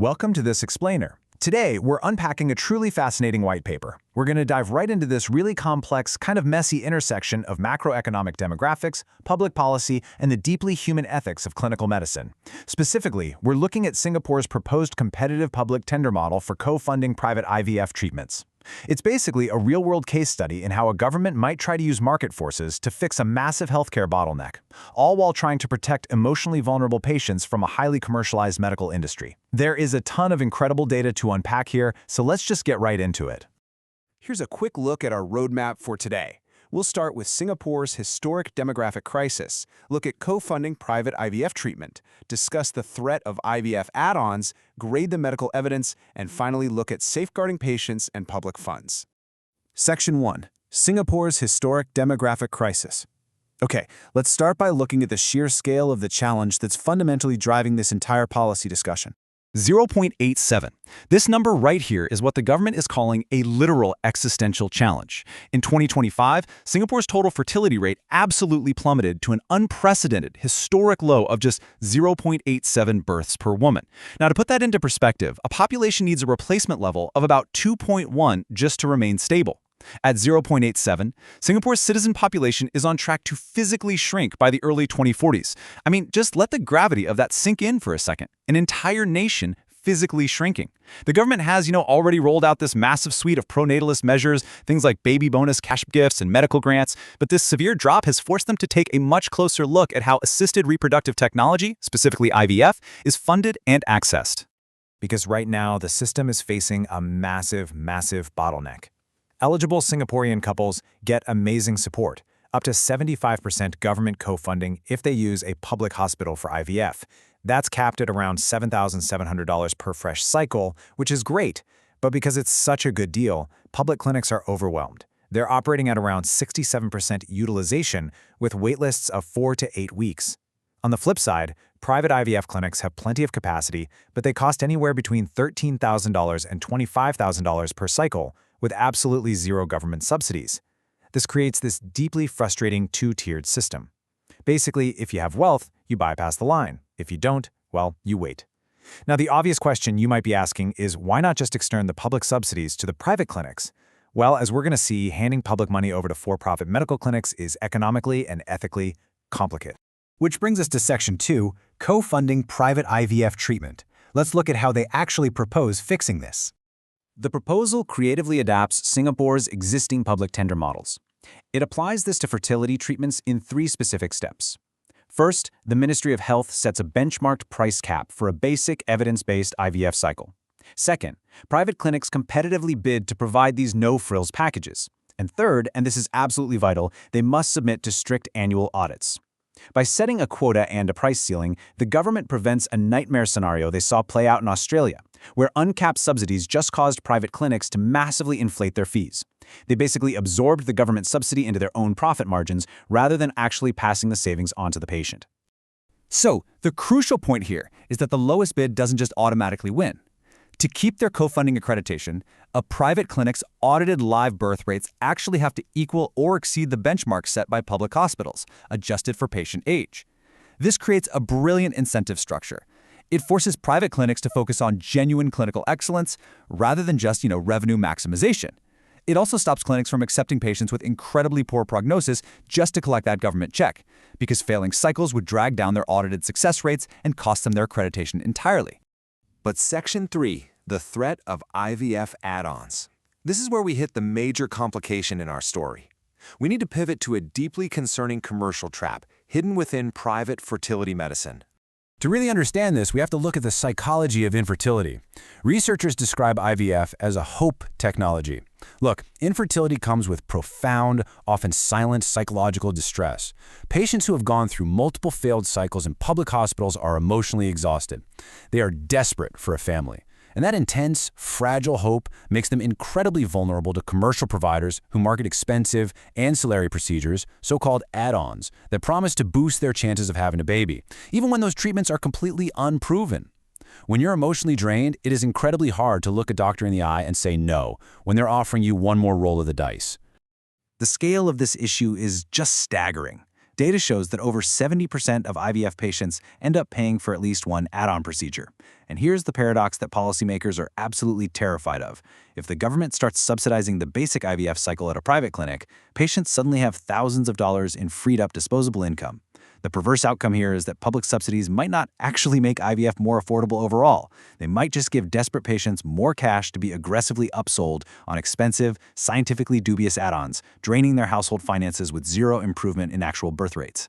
Welcome to this explainer. Today, we're unpacking a truly fascinating white paper. We're going to dive right into this really complex, kind of messy intersection of macroeconomic demographics, public policy, and the deeply human ethics of clinical medicine. Specifically, we're looking at Singapore's proposed competitive public tender model for co-funding private IVF treatments. It's basically a real-world case study in how a government might try to use market forces to fix a massive healthcare bottleneck, all while trying to protect emotionally vulnerable patients from a highly commercialized medical industry. There is a ton of incredible data to unpack here, so let's just get right into it. Here's a quick look at our roadmap for today. We'll start with Singapore's historic demographic crisis, look at co-funding private IVF treatment, discuss the threat of IVF add-ons, grade the medical evidence, and finally look at safeguarding patients and public funds. Section 1. Singapore's historic demographic crisis. Okay, let's start by looking at the sheer scale of the challenge that's fundamentally driving this entire policy discussion. 0.87. This number right here is what the government is calling a literal existential challenge. In 2025, Singapore's total fertility rate absolutely plummeted to an unprecedented historic low of just 0.87 births per woman. Now, to put that into perspective, a population needs a replacement level of about 2.1 just to remain stable. At 0.87, Singapore's citizen population is on track to physically shrink by the early 2040s. I mean, just let the gravity of that sink in for a second. An entire nation physically shrinking. The government has, already rolled out this massive suite of pro-natalist measures, things like baby bonus cash gifts and medical grants, but this severe drop has forced them to take a much closer look at how assisted reproductive technology, specifically IVF, is funded and accessed. Because right now, the system is facing a massive bottleneck. Eligible Singaporean couples get amazing support, up to 75% government co-funding if they use a public hospital for IVF. That's capped at around $7,700 per fresh cycle, which is great, but because it's such a good deal, public clinics are overwhelmed. They're operating at around 67% utilization, with waitlists of 4 to 8 weeks. On the flip side, private IVF clinics have plenty of capacity, but they cost anywhere between $13,000 and $25,000 per cycle, with absolutely zero government subsidies. This creates this deeply frustrating two-tiered system. Basically, if you have wealth, you bypass the line. If you don't, well, you wait. Now, the obvious question you might be asking is why not just extend the public subsidies to the private clinics? Well, as we're going to see, handing public money over to for-profit medical clinics is economically and ethically complicated. Which brings us to Section 2, co-funding private IVF treatment. Let's look at how they actually propose fixing this. The proposal creatively adapts Singapore's existing public tender models. It applies this to fertility treatments in 3 specific steps. First, the Ministry of Health sets a benchmarked price cap for a basic evidence-based IVF cycle. Second, private clinics competitively bid to provide these no-frills packages. And third, and this is absolutely vital, they must submit to strict annual audits. By setting a quota and a price ceiling, the government prevents a nightmare scenario they saw play out in Australia, where uncapped subsidies just caused private clinics to massively inflate their fees. They basically absorbed the government subsidy into their own profit margins rather than actually passing the savings on to the patient. So, the crucial point here is that the lowest bid doesn't just automatically win. To keep their co-funding accreditation, a private clinic's audited live birth rates actually have to equal or exceed the benchmark set by public hospitals, adjusted for patient age. This creates a brilliant incentive structure. It forces private clinics to focus on genuine clinical excellence rather than just, revenue maximization. It also stops clinics from accepting patients with incredibly poor prognosis just to collect that government check, because failing cycles would drag down their audited success rates and cost them their accreditation entirely. But Section 3, the threat of IVF add-ons. This is where we hit the major complication in our story. We need to pivot to a deeply concerning commercial trap hidden within private fertility medicine. To really understand this, we have to look at the psychology of infertility. Researchers describe IVF as a hope technology. Look, infertility comes with profound, often silent psychological distress. Patients who have gone through multiple failed cycles in public hospitals are emotionally exhausted. They are desperate for a family. And that intense, fragile hope makes them incredibly vulnerable to commercial providers who market expensive, ancillary procedures, so-called add-ons, that promise to boost their chances of having a baby, even when those treatments are completely unproven. When you're emotionally drained, it is incredibly hard to look a doctor in the eye and say no when they're offering you one more roll of the dice. The scale of this issue is just staggering. Data shows that over 70% of IVF patients end up paying for at least one add-on procedure. And here's the paradox that policymakers are absolutely terrified of. If the government starts subsidizing the basic IVF cycle at a private clinic, patients suddenly have thousands of dollars in freed-up disposable income. The perverse outcome here is that public subsidies might not actually make IVF more affordable overall. They might just give desperate patients more cash to be aggressively upsold on expensive, scientifically dubious add-ons, draining their household finances with zero improvement in actual birth rates.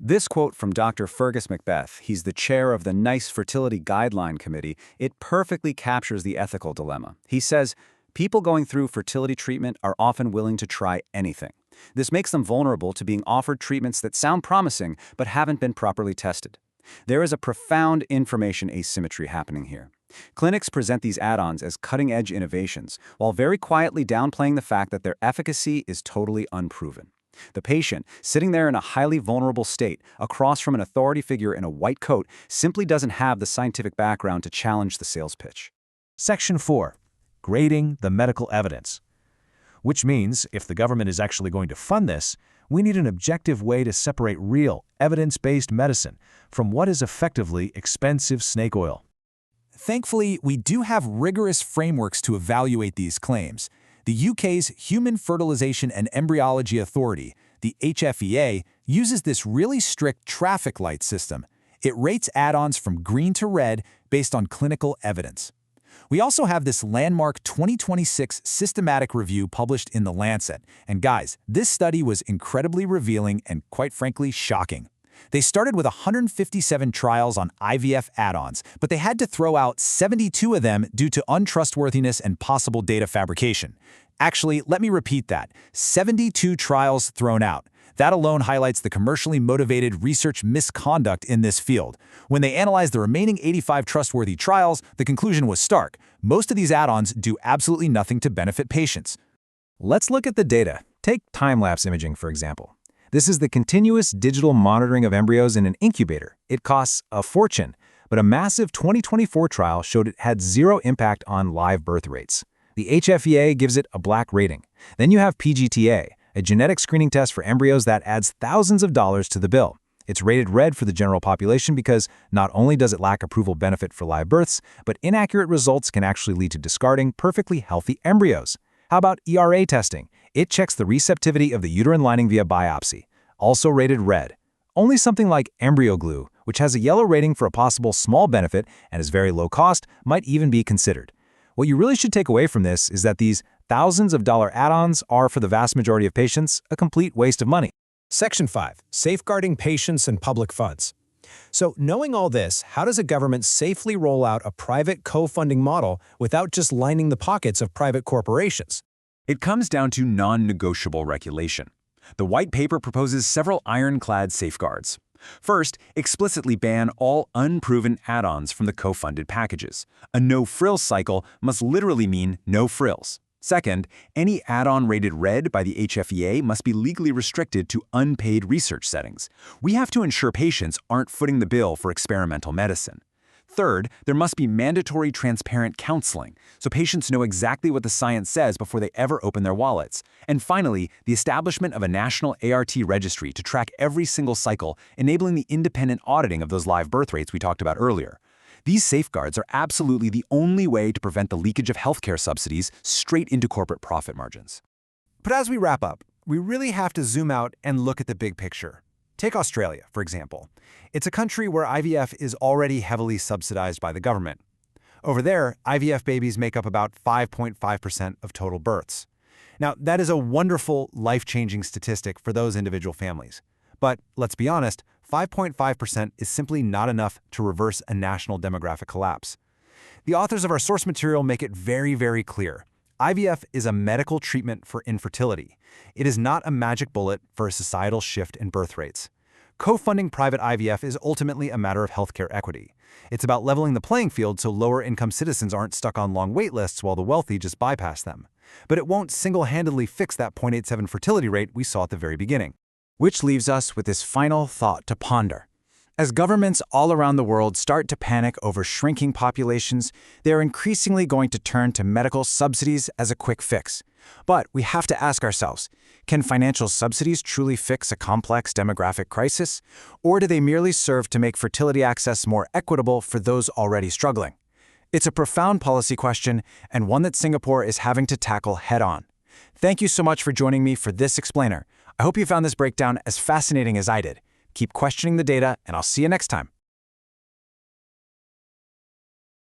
This quote from Dr. Fergus Macbeth, he's the chair of the NICE Fertility Guideline Committee, it perfectly captures the ethical dilemma. He says, people going through fertility treatment are often willing to try anything. This makes them vulnerable to being offered treatments that sound promising but haven't been properly tested. There is a profound information asymmetry happening here. Clinics present these add-ons as cutting-edge innovations, while very quietly downplaying the fact that their efficacy is totally unproven. The patient, sitting there in a highly vulnerable state, across from an authority figure in a white coat, simply doesn't have the scientific background to challenge the sales pitch. Section 4. Grading the medical evidence. Which means, if the government is actually going to fund this, we need an objective way to separate real, evidence-based medicine from what is effectively expensive snake oil. Thankfully, we do have rigorous frameworks to evaluate these claims. The UK's Human Fertilisation and Embryology Authority, the HFEA, uses this really strict traffic light system. It rates add-ons from green to red based on clinical evidence. We also have this landmark 2026 systematic review published in The Lancet. And guys, this study was incredibly revealing and, quite frankly, shocking. They started with 157 trials on IVF add-ons, but they had to throw out 72 of them due to untrustworthiness and possible data fabrication. Actually, let me repeat that. 72 trials thrown out. That alone highlights the commercially motivated research misconduct in this field. When they analyzed the remaining 85 trustworthy trials, the conclusion was stark. Most of these add-ons do absolutely nothing to benefit patients. Let's look at the data. Take time-lapse imaging, for example. This is the continuous digital monitoring of embryos in an incubator. It costs a fortune, but a massive 2024 trial showed it had zero impact on live birth rates. The HFEA gives it a black rating. Then you have PGTA, a genetic screening test for embryos that adds thousands of dollars to the bill. It's rated red for the general population because not only does it lack approval benefit for live births, but inaccurate results can actually lead to discarding perfectly healthy embryos. How about ERA testing? It checks the receptivity of the uterine lining via biopsy, also rated red. Only something like embryo glue, which has a yellow rating for a possible small benefit and is very low cost, might even be considered. What you really should take away from this is that these thousands of dollar add-ons are, for the vast majority of patients, a complete waste of money. Section 5. Safeguarding patients and public funds. So, knowing all this, how does a government safely roll out a private co-funding model without just lining the pockets of private corporations? It comes down to non-negotiable regulation. The white paper proposes several ironclad safeguards. First, explicitly ban all unproven add-ons from the co-funded packages. A no-frills cycle must literally mean no frills. Second, any add-on rated red by the HFEA must be legally restricted to unpaid research settings. We have to ensure patients aren't footing the bill for experimental medicine. Third, there must be mandatory transparent counseling, so patients know exactly what the science says before they ever open their wallets. And finally, the establishment of a national ART registry to track every single cycle, enabling the independent auditing of those live birth rates we talked about earlier. These safeguards are absolutely the only way to prevent the leakage of healthcare subsidies straight into corporate profit margins. But as we wrap up, we really have to zoom out and look at the big picture. Take Australia, for example. It's a country where IVF is already heavily subsidized by the government. Over there, IVF babies make up about 5.5% of total births. Now, that is a wonderful, life-changing statistic for those individual families. But let's be honest, 5.5% is simply not enough to reverse a national demographic collapse. The authors of our source material make it very, very clear. IVF is a medical treatment for infertility. It is not a magic bullet for a societal shift in birth rates. Co-funding private IVF is ultimately a matter of healthcare equity. It's about leveling the playing field so lower-income citizens aren't stuck on long wait lists while the wealthy just bypass them. But it won't single-handedly fix that 0.87 fertility rate we saw at the very beginning. Which leaves us with this final thought to ponder. As governments all around the world start to panic over shrinking populations, they are increasingly going to turn to medical subsidies as a quick fix. But we have to ask ourselves, can financial subsidies truly fix a complex demographic crisis? Or do they merely serve to make fertility access more equitable for those already struggling? It's a profound policy question, and one that Singapore is having to tackle head-on. Thank you so much for joining me for this explainer. I hope you found this breakdown as fascinating as I did. Keep questioning the data, and I'll see you next time.